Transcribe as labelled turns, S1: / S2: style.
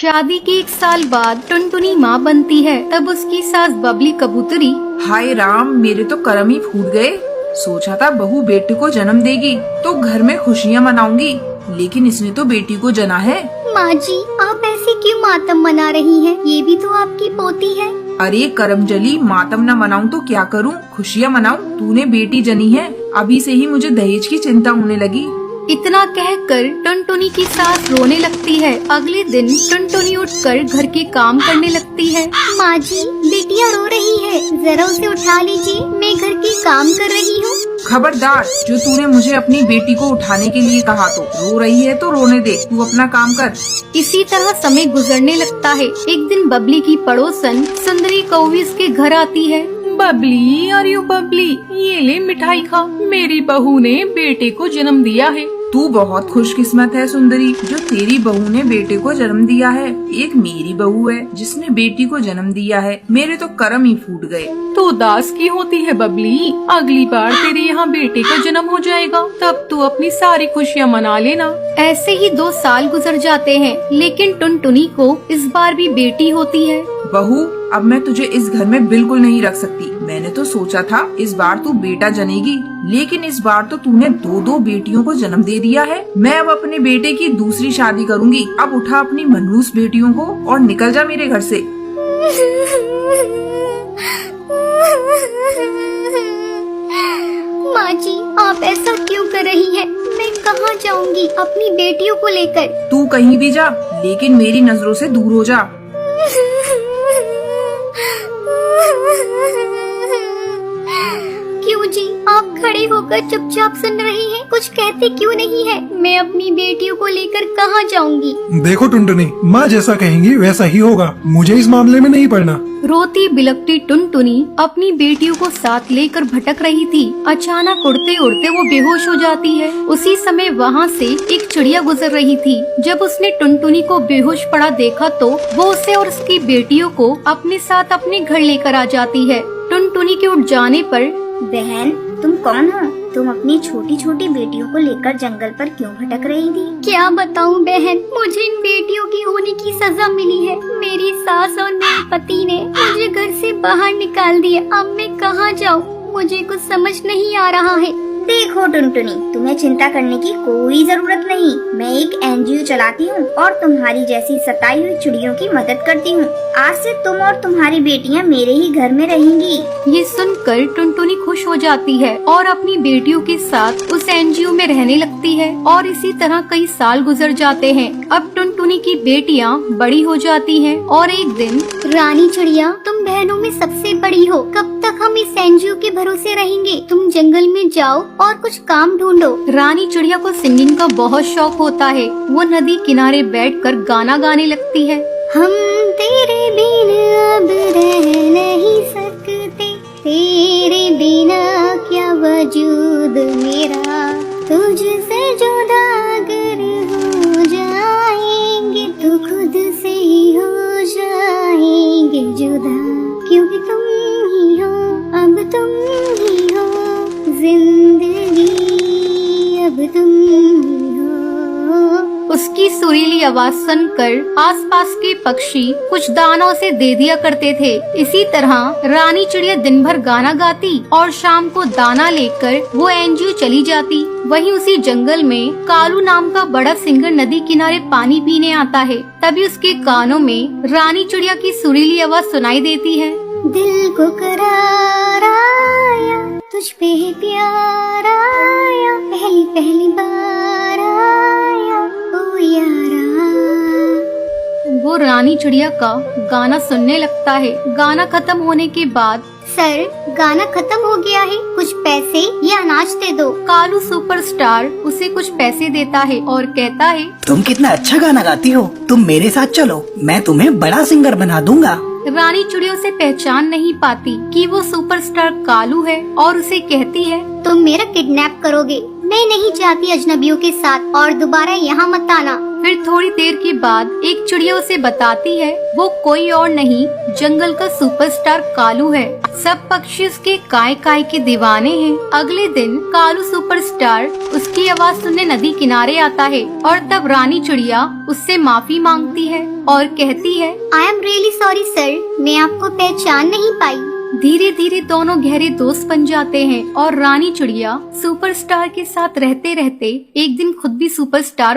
S1: शादी के 1 साल बाद टुनटुनी माँ बनती है। तब उसकी सास बबली कबूतरी,
S2: हाय राम, मेरे तो कर्म ही फूट गए। सोचा था बहू बेटे को जन्म देगी तो घर में खुशियाँ मनाऊंगी, लेकिन इसने तो बेटी को जना है।
S3: माँ जी, आप ऐसे क्यों मातम मना रही हैं? ये भी तो आपकी पोती है।
S2: अरे करमजली, मातम न मनाऊं तो क्या करूं, खुशियाँ मनाऊं। तूने बेटी जनी है, अभी से ही मुझे दहेज की चिंता होने लगी।
S1: इतना कहकर टुनटुनी की सास रोने लगती है। अगले दिन टुनटुनी उठकर घर के काम करने लगती है।
S3: माँ जी, बिटिया रो रही है, जरा उसे उठा लीजिए, मैं घर के काम कर रही हूँ।
S2: खबरदार, जो तूने मुझे अपनी बेटी को उठाने के लिए कहा, तो रो रही है तो रोने दे, तू अपना काम कर।
S1: इसी तरह समय गुजरने लगता है। एक दिन बबली की पड़ोसन सुंदरी कौवी उसके घर आती है। बबली, अरे बबली, ये ले मिठाई खा, मेरी बहू ने बेटे को जन्म दिया है।
S2: तू बहुत खुशकिस्मत है सुंदरी, जो तेरी बहू ने बेटे को जन्म दिया है। एक मेरी बहू है जिसने बेटी को जन्म दिया है। मेरे तो कर्म ही फूट गए।
S1: तो उदास की होती है बबली, अगली बार तेरे यहाँ बेटे का जन्म हो जाएगा, तब तू अपनी सारी खुशियाँ मना लेना। ऐसे ही 2 साल गुजर जाते हैं, लेकिन टुनटुनी को इस बार भी बेटी होती है।
S2: बहू, अब मैं तुझे इस घर में बिल्कुल नहीं रख सकती। मैंने तो सोचा था इस बार तू बेटा जनेगी, लेकिन इस बार तो तूने 2 बेटियों को जन्म दे दिया है। मैं अब अपने बेटे की दूसरी शादी करूंगी। अब उठा अपनी मनहूस बेटियों को और निकल जा मेरे घर से।
S3: माँ जी, आप ऐसा क्यों कर रही हैं? मैं कहाँ जाऊँगी अपनी बेटियों को लेकर?
S2: तू कहीं भी जा, लेकिन मेरी नजरों से दूर हो जा।
S3: क्यों जी, आप खड़े होकर चुपचाप सुन रही हैं? कुछ कहते क्यों नहीं है? मैं अपनी बेटियों को लेकर कहाँ जाऊँगी?
S4: देखो टुनटुनी, माँ जैसा कहेंगी वैसा ही होगा, मुझे इस मामले में नहीं पड़ना।
S1: रोती बिलखती टुनटुनी अपनी बेटियों को साथ लेकर भटक रही थी। अचानक उड़ते उड़ते वो बेहोश हो जाती है। उसी समय वहाँ से एक चिड़िया गुजर रही थी। जब उसने टुनटुनी को बेहोश पड़ा देखा तो वो उसे और उसकी बेटियों को अपने साथ अपने घर लेकर आ जाती है। टुनटुनी के उठ जाने पर,
S3: बहन, तुम कौन हो? तुम अपनी छोटी छोटी बेटियों को लेकर जंगल पर क्यों भटक रही थी? क्या बताऊं बहन, मुझे इन बेटियों की होने की सजा मिली है। मेरी सास और मेरे पति ने मुझे घर से बाहर निकाल दिया। अब मैं कहाँ जाऊं? मुझे कुछ समझ नहीं आ रहा है। देखो टुनटुनी, तुम्हें चिंता करने की कोई जरूरत नहीं। मैं एक एनजीओ चलाती हूँ और तुम्हारी जैसी सताई हुई चिड़ियों की मदद करती हूँ। आज से तुम और तुम्हारी बेटियाँ मेरे ही घर में रहेंगी।
S1: ये सुनकर टुनटुनी खुश हो जाती है और अपनी बेटियों के साथ उस एनजीओ में रहने लगती है। और इसी तरह कई साल गुजर जाते हैं। अब टुनटुनी की बेटियाँ बड़ी हो जाती हैं और एक दिन,
S3: रानी चिड़िया, तुम बहनों में सबसे बड़ी हो। कब तक हम इस एनजीओ के भरोसे रहेंगे? तुम जंगल में जाओ और कुछ काम ढूंढो।
S1: रानी चिड़िया को सिंगिंग का बहुत शौक होता है। वो नदी किनारे बैठकर गाना गाने लगती है।
S3: हम तेरे बिन अब रह नहीं सकते, तेरे बिना क्या वजूद मेरा, तुझसे जुदा अगर हो जाएंगे तो खुद से ही हो जाएंगे जुदा, क्योंकि तुम ही हो, अब तुम ही हो जिंदगी, अब तुम ही हो।
S1: उसकी सुरीली आवाज सुनकर आसपास के पक्षी कुछ दानों से दे दिया करते थे। इसी तरह रानी चिड़िया दिन भर गाना गाती और शाम को दाना लेकर वो एनजीओ चली जाती। वहीं उसी जंगल में कालू नाम का बड़ा सिंगर नदी किनारे पानी पीने आता है। तभी उसके कानों में रानी चिड़िया की सुरीली आवाज सुनाई देती है।
S3: दिल को करार आया, तुझ पे ही प्यार आया, पहली पहली बार आया, ओ यारा।
S1: वो रानी चिड़िया का गाना सुनने लगता है। गाना खत्म होने के बाद,
S3: सर, गाना खत्म हो गया है, कुछ पैसे या अनाज दे दो।
S1: कालू सुपरस्टार उसे कुछ पैसे देता है और कहता है,
S5: तुम कितना अच्छा गाना गाती हो, तुम मेरे साथ चलो, मैं तुम्हें बड़ा सिंगर बना दूंगा।
S1: रानी चिड़िया उसे पहचान नहीं पाती कि वो सुपरस्टार कालू है और उसे कहती है,
S3: तुम मेरा किडनैप करोगे? मैं नहीं चाहती अजनबियों के साथ और दोबारा यहाँ मत आना।
S1: फिर थोड़ी देर के बाद एक चिड़िया उसे बताती है वो कोई और नहीं जंगल का सुपरस्टार कालू है। सब पक्षी उसके काय काय के दीवाने हैं। अगले दिन कालू सुपरस्टार उसकी आवाज सुनने नदी किनारे आता है और तब रानी चिड़िया उससे माफी मांगती है और कहती है,
S3: I am really sorry sir, मैं आपको पहचान नहीं पाई।
S1: धीरे धीरे दोनों गहरे दोस्त बन जाते हैं और रानी चिड़िया सुपरस्टार के साथ रहते रहते एक दिन खुद भी सुपरस्टार